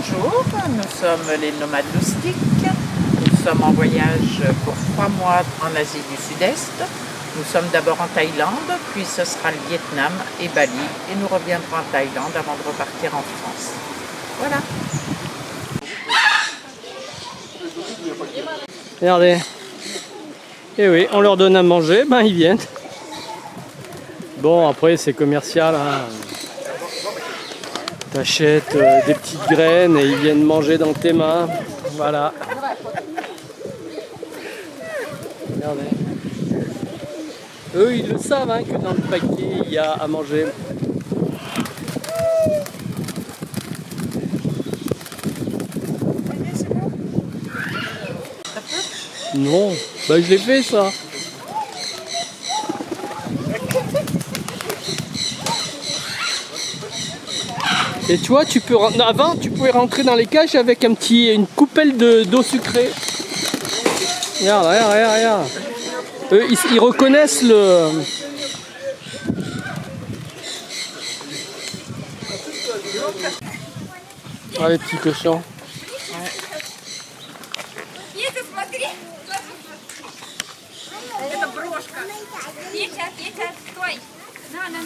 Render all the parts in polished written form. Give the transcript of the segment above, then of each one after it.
Bonjour, nous sommes les nomades loustiques. Nous sommes en voyage pour 3 mois en Asie du Sud-Est. Nous sommes d'abord en Thaïlande, puis ce sera le Vietnam et Bali. Et nous reviendrons en Thaïlande avant de repartir en France. Voilà. Regardez. Et oui, on leur donne à manger, ben ils viennent. Bon, après c'est commercial, hein. T'achètes des petites graines et ils viennent manger dans tes mains. Voilà. Regardez. Eux, ils le savent, hein, que dans le paquet, il y a à manger. Non, bah je l'ai fait ça. Et tu vois, tu peux avant tu pouvais rentrer dans les cages avec une coupelle d'eau sucrée. Regarde, regarde, regarde, regarde. Eux, ils reconnaissent le. Ah, les petits cochons. Это брошка. Петя, Петя, стой. На.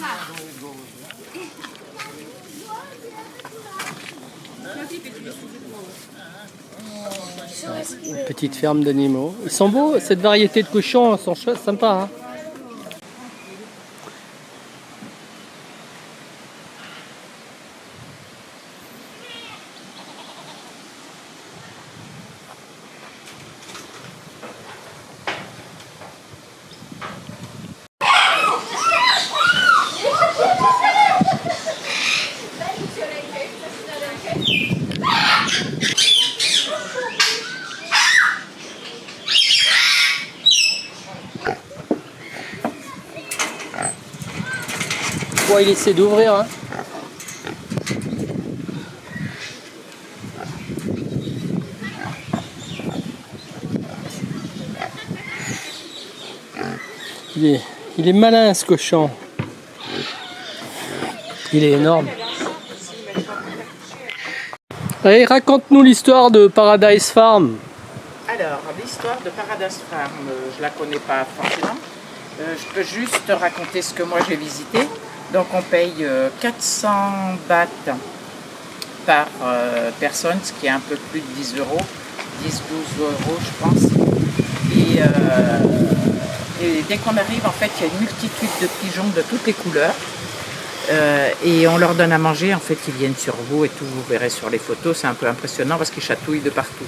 Une petite ferme d'animaux. Ils sont beaux, cette variété de cochons, sont sympas. Hein. Bon, il essaie d'ouvrir. Hein. Il est malin ce cochon. Il est énorme. Allez, raconte-nous l'histoire de Paradise Farm. Alors, l'histoire de Paradise Farm, je la connais pas forcément. Je peux juste raconter ce que moi j'ai visité. Donc on paye 400 bahts par personne, ce qui est un peu plus de 10 euros, 10-12 euros je pense. Et dès qu'on arrive, en fait, il y a une multitude de pigeons de toutes les couleurs. Et on leur donne à manger, en fait, ils viennent sur vous et tout, vous verrez sur les photos, c'est un peu impressionnant parce qu'ils chatouillent de partout.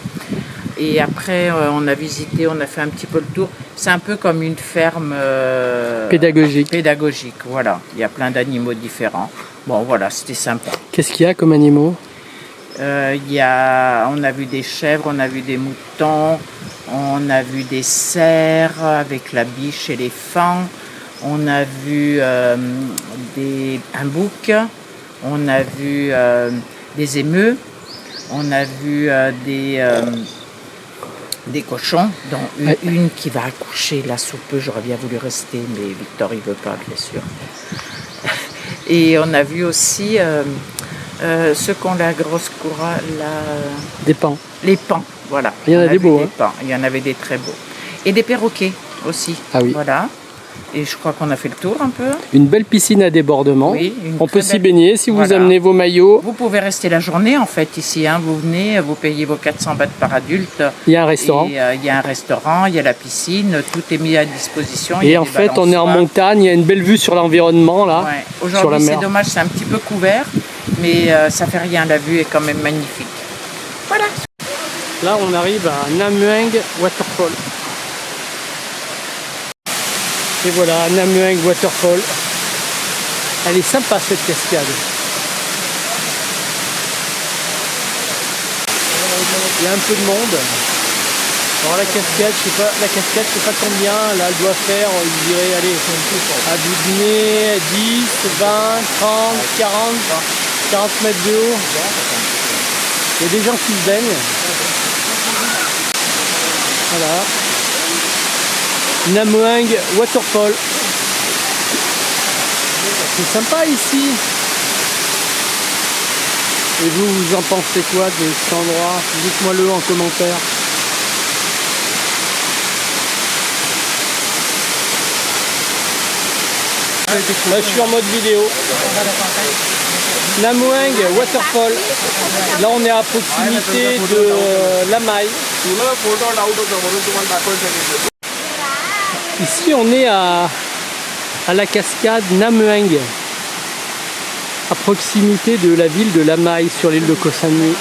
Et après, on a visité, on a fait un petit peu le tour. C'est un peu comme une ferme Pédagogique. pédagogique, voilà. Il y a plein d'animaux différents. Bon, voilà, c'était sympa. Qu'est-ce qu'il y a comme animaux? On a vu des chèvres, on a vu des moutons, on a vu des cerfs avec la biche et les fans. On a vu un bouc, on a vu des émeus, on a vu des cochons, dont une qui va accoucher là sous peu. J'aurais bien voulu rester, mais Victor il veut pas, bien sûr. Et on a vu aussi ceux qui ont la grosse couronne, Des pans. les pans, voilà. Il y en a des beaux. Hein. Pans. Il y en avait des très beaux. Et des perroquets aussi. Ah oui. Voilà. Et je crois qu'on a fait le tour un peu. Une belle piscine à débordement. Oui, on peut s'y baigner si vous amenez vos maillots. Vous pouvez rester la journée en fait ici. Hein. Vous venez, vous payez vos 400 bahts par adulte. Il y a un restaurant. Il y a un restaurant, il y a la piscine, tout est mis à disposition. Et en fait, on est en montagne, il y a une belle vue sur l'environnement là. Ouais. Sur la Aujourd'hui, mer. c'est dommage, c'est un petit peu couvert, mais ça fait rien. La vue est quand même magnifique. Voilà. Là, on arrive à Nam Mueng Waterfall. Et voilà, Nam Mueng Waterfall. Elle est sympa cette cascade. Il y a un peu de monde. Alors la cascade, je sais pas combien. Là, elle doit faire, je dirais, allez, à bout de nez, 10, 20, 30, 40 mètres de haut. Il y a des gens qui se baignent. Voilà. Nam Mueng Waterfall. C'est sympa ici. Et vous, vous en pensez quoi de cet endroit? Dites-moi-le en commentaire. Là, je suis en mode vidéo. Namoueng Waterfall. Là, on est à proximité de Lamai. Ici, on est à la cascade Namoueng, à proximité de la ville de Lamai sur l'île de Koh Samui.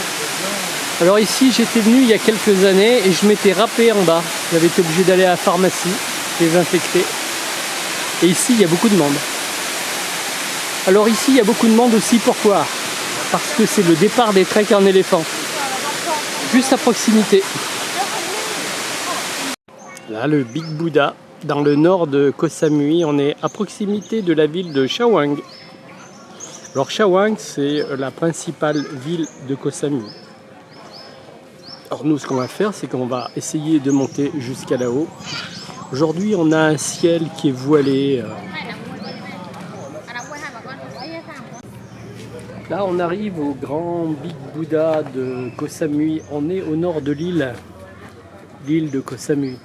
Alors ici, j'étais venu il y a quelques années et je m'étais râpé en bas. J'avais été obligé d'aller à la pharmacie, désinfecter. Et ici, il y a beaucoup de monde. Alors ici, il y a beaucoup de monde aussi, pourquoi? Parce que c'est le départ des treks en éléphant. Juste à proximité. Là, le Big Buddha, dans le nord de Koh Samui, on est à proximité de la ville de Chaweng. Alors Chaweng, c'est la principale ville de Koh Samui. Alors nous, ce qu'on va faire, c'est qu'on va essayer de monter jusqu'à là-haut. Aujourd'hui, on a un ciel qui est voilé. Là, on arrive au grand Big Buddha de Koh Samui. On est au nord de l'île de Koh Samui.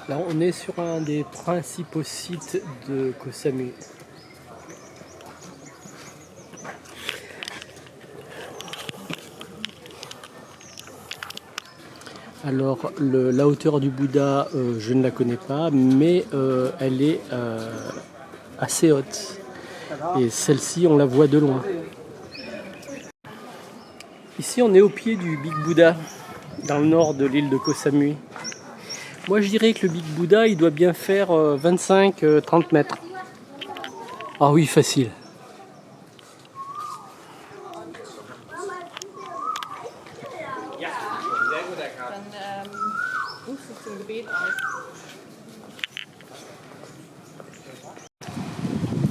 Là, on est sur un des principaux sites de Koh Samui. Alors, la hauteur du Bouddha, je ne la connais pas, mais elle est assez haute. Et celle-ci, on la voit de loin. Ici, on est au pied du Big Buddha, dans le nord de l'île de Koh Samui. Moi, je dirais que le Big Buddha, il doit bien faire 25-30 mètres. Ah oui, facile.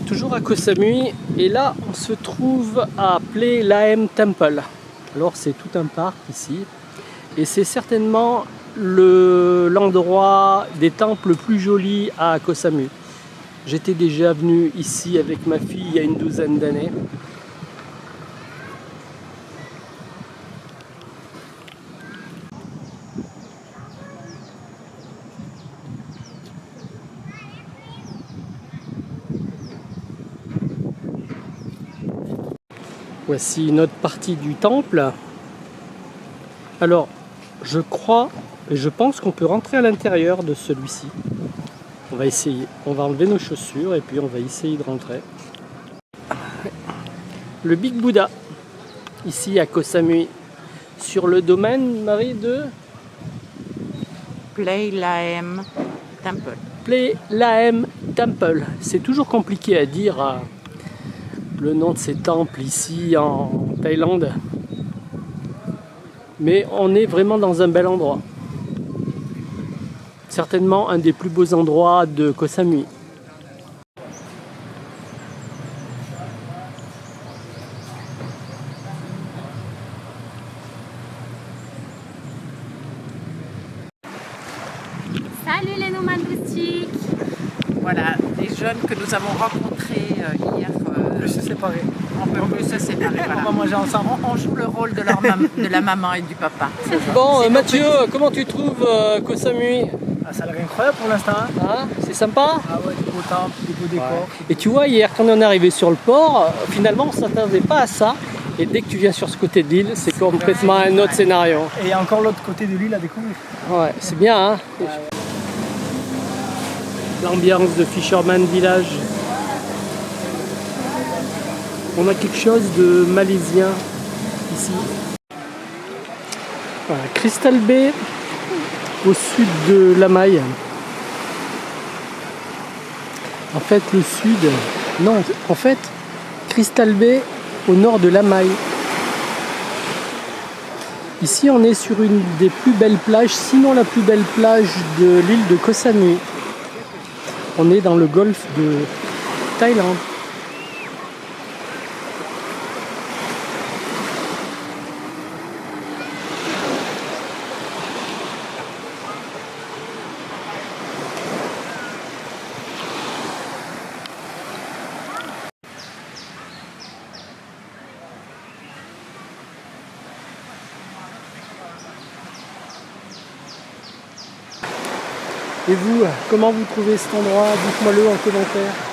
Toujours à Koh Samui, et là on se trouve à Play Laem Temple. Alors c'est tout un parc ici, et c'est certainement l'endroit des temples le plus joli à Koh Samui. J'étais déjà venu ici avec ma fille il y a une douzaine d'années. Voici une autre partie du temple. Alors, je crois et je pense qu'on peut rentrer à l'intérieur de celui-ci. On va essayer. On va enlever nos chaussures et puis on va essayer de rentrer. Le Big Buddha, ici à Koh Samui, sur le domaine, Marie, de Play Laem Temple. Play Laem Temple. C'est toujours compliqué à dire le nom de ces temples ici en Thaïlande. Mais on est vraiment dans un bel endroit. Certainement un des plus beaux endroits de Koh Samui. Salut les nomades rustiques. Voilà, des jeunes que nous avons rencontrés hier. On peut se séparer. On peut se séparer. Voilà. On va manger ensemble. On joue le rôle de, de la maman et du papa. Bon, Mathieu, comment tu trouves Koh Samui? Ah, ça a l'air incroyable pour l'instant. Hein. Hein, c'est sympa? Ah ouais, des beaux temples, des beaux décors. Et tu vois, hier quand on est arrivé sur le port, finalement on ne s'attendait pas à ça. Et dès que tu viens sur ce côté de l'île, c'est complètement un autre scénario. Et il y a encore l'autre côté de l'île à découvrir. Ouais, c'est bien, hein? L'ambiance de Fisherman Village. On a quelque chose de malaisien ici. Voilà, Crystal Bay au sud de Lamai. En fait, le sud... Non, en fait, Crystal Bay au nord de Lamai. Ici, on est sur une des plus belles plages, sinon la plus belle plage de l'île de Koh Samui. On est dans le golfe de Thaïlande. Et vous, comment vous trouvez cet endroit? Dites-moi-le en commentaire.